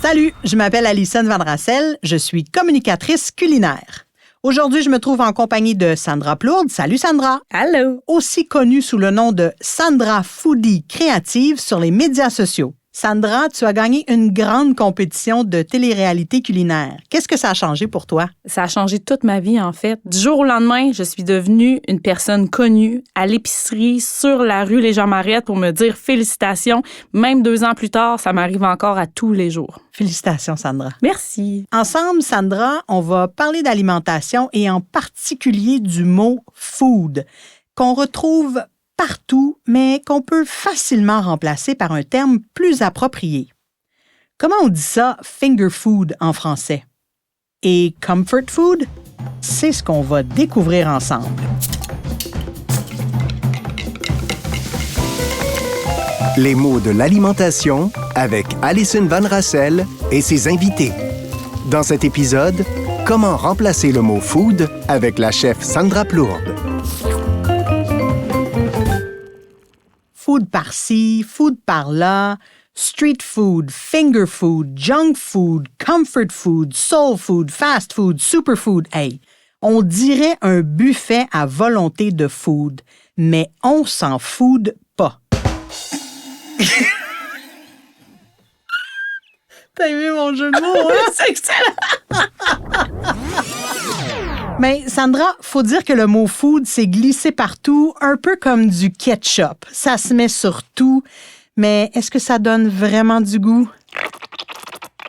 Salut, je m'appelle Alison Van Rassel, je suis communicatrice culinaire. Aujourd'hui, je me trouve en compagnie de Sandra Plourde. Salut Sandra! Allô! Aussi connue sous le nom de Sandra Foodie Créative sur les médias sociaux. Sandra, tu as gagné une grande compétition de télé-réalité culinaire. Qu'est-ce que ça a changé pour toi? Ça a changé toute ma vie, en fait. Du jour au lendemain, je suis devenue une personne connue à l'épicerie, sur la rue Les Jean-Marettes pour me dire félicitations. Même 2 ans plus tard, ça m'arrive encore à tous les jours. Félicitations, Sandra. Merci. Ensemble, Sandra, on va parler d'alimentation et en particulier du mot « food » qu'on retrouve partout, mais qu'on peut facilement remplacer par un terme plus approprié. Comment on dit ça « finger food » en français? Et « comfort food », c'est ce qu'on va découvrir ensemble. Les mots de l'alimentation avec Alison Van Rassel et ses invités. Dans cet épisode, comment remplacer le mot « food » avec la chef Sandra Plourde. Food par-ci, food par-là, street food, finger food, junk food, comfort food, soul food, fast food, superfood. Hey, on dirait un buffet à volonté de food, mais on s'en fout pas. T'as aimé mon jeu de mots, hein? C'est excellent! Mais Sandra, faut dire que le mot food s'est glissé partout, un peu comme du ketchup. Ça se met sur tout, mais est-ce que ça donne vraiment du goût?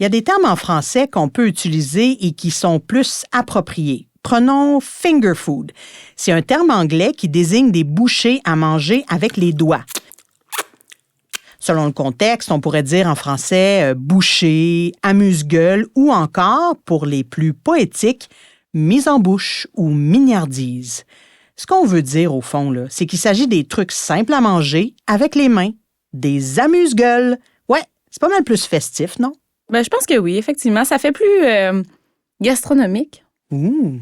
Il y a des termes en français qu'on peut utiliser et qui sont plus appropriés. Prenons finger food. C'est un terme anglais qui désigne des bouchées à manger avec les doigts. Selon le contexte, on pourrait dire en français bouchée, amuse-gueule ou encore, pour les plus poétiques, mise en bouche ou mignardise. Ce qu'on veut dire, au fond, là, c'est qu'il s'agit des trucs simples à manger avec les mains, des amuse-gueules. Ouais, c'est pas mal plus festif, non? Ben, je pense que oui, effectivement. Ça fait plus gastronomique. Ouh.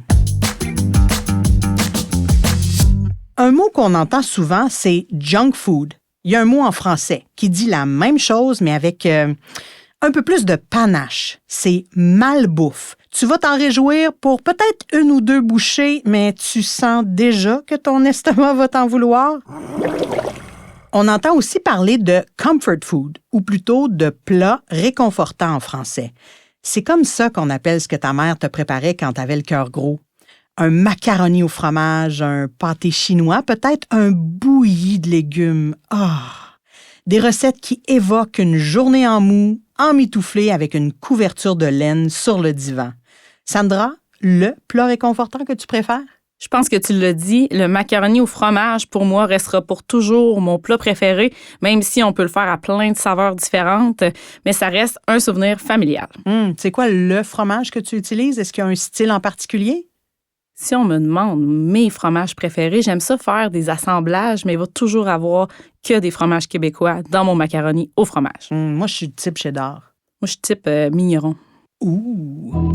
Un mot qu'on entend souvent, c'est junk food. Il y a un mot en français qui dit la même chose, mais avec un peu plus de panache. C'est malbouffe. Tu vas t'en réjouir pour peut-être 1 ou 2 bouchées, mais tu sens déjà que ton estomac va t'en vouloir. On entend aussi parler de comfort food, ou plutôt de plats réconfortants en français. C'est comme ça qu'on appelle ce que ta mère te préparait quand t'avais le cœur gros. Un macaroni au fromage, un pâté chinois, peut-être un bouilli de légumes. Des recettes qui évoquent une journée en mou, emmitouflée avec une couverture de laine sur le divan. Sandra, le plat réconfortant que tu préfères? Je pense que tu l'as dit, le macaroni au fromage, pour moi, restera pour toujours mon plat préféré, même si on peut le faire à plein de saveurs différentes, mais ça reste un souvenir familial. C'est quoi le fromage que tu utilises? Est-ce qu'il y a un style en particulier? Si on me demande mes fromages préférés, j'aime ça faire des assemblages, mais il va toujours avoir que des fromages québécois dans mon macaroni au fromage. Moi, je suis type cheddar. Moi, je suis type mignon. Ouh!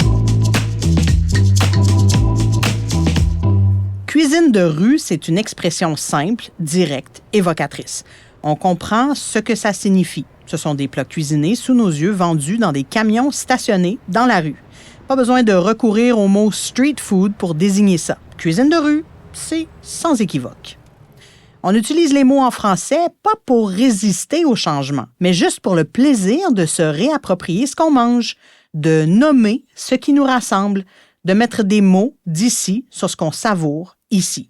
Cuisine de rue, c'est une expression simple, directe, évocatrice. On comprend ce que ça signifie. Ce sont des plats cuisinés sous nos yeux, vendus dans des camions stationnés dans la rue. Pas besoin de recourir au mot « street food » pour désigner ça. Cuisine de rue, c'est sans équivoque. On utilise les mots en français pas pour résister au changement, mais juste pour le plaisir de se réapproprier ce qu'on mange, de nommer ce qui nous rassemble, de mettre des mots d'ici sur ce qu'on savoure ici.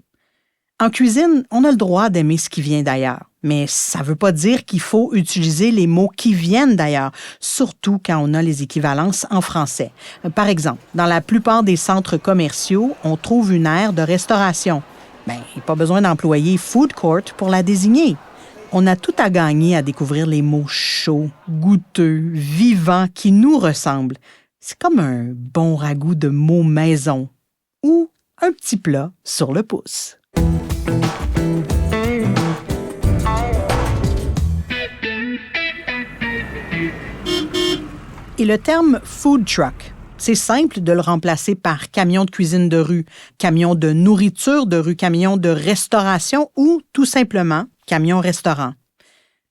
En cuisine, on a le droit d'aimer ce qui vient d'ailleurs, mais ça ne veut pas dire qu'il faut utiliser les mots qui viennent d'ailleurs, surtout quand on a les équivalences en français. Par exemple, dans la plupart des centres commerciaux, on trouve une aire de restauration. Pas besoin d'employer food court pour la désigner. On a tout à gagner à découvrir les mots chauds, goûteux, vivants qui nous ressemblent. C'est comme un bon ragoût de mots maison ou un petit plat sur le pouce. Et le terme « food truck », c'est simple de le remplacer par camion de cuisine de rue, camion de nourriture de rue, camion de restauration ou tout simplement camion-restaurant.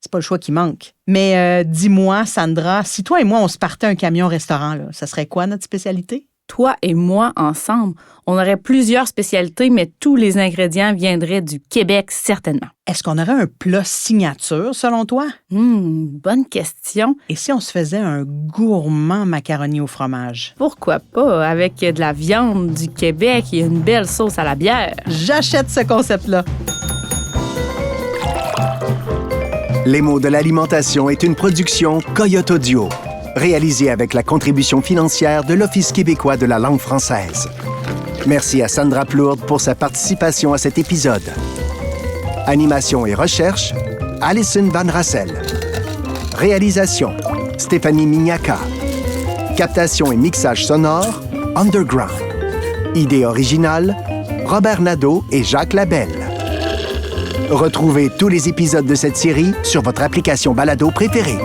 C'est pas le choix qui manque. Mais dis-moi, Sandra, si toi et moi, on se partait un camion-restaurant, là, ça serait quoi notre spécialité? Toi et moi, ensemble, on aurait plusieurs spécialités, mais tous les ingrédients viendraient du Québec, certainement. Est-ce qu'on aurait un plat signature, selon toi? Bonne question. Et si on se faisait un gourmand macaroni au fromage? Pourquoi pas, avec de la viande du Québec et une belle sauce à la bière? J'achète ce concept-là. Les mots de l'alimentation est une production Coyote Audio, réalisée avec la contribution financière de l'Office québécois de la langue française. Merci à Sandra Plourde pour sa participation à cet épisode. Animation et recherche, Alison Van Rassel. Réalisation, Stéphanie Mignacca. Captation et mixage sonore, Underground. Idée originale, Robert Nadeau et Jacques Labelle. Retrouvez tous les épisodes de cette série sur votre application balado préférée.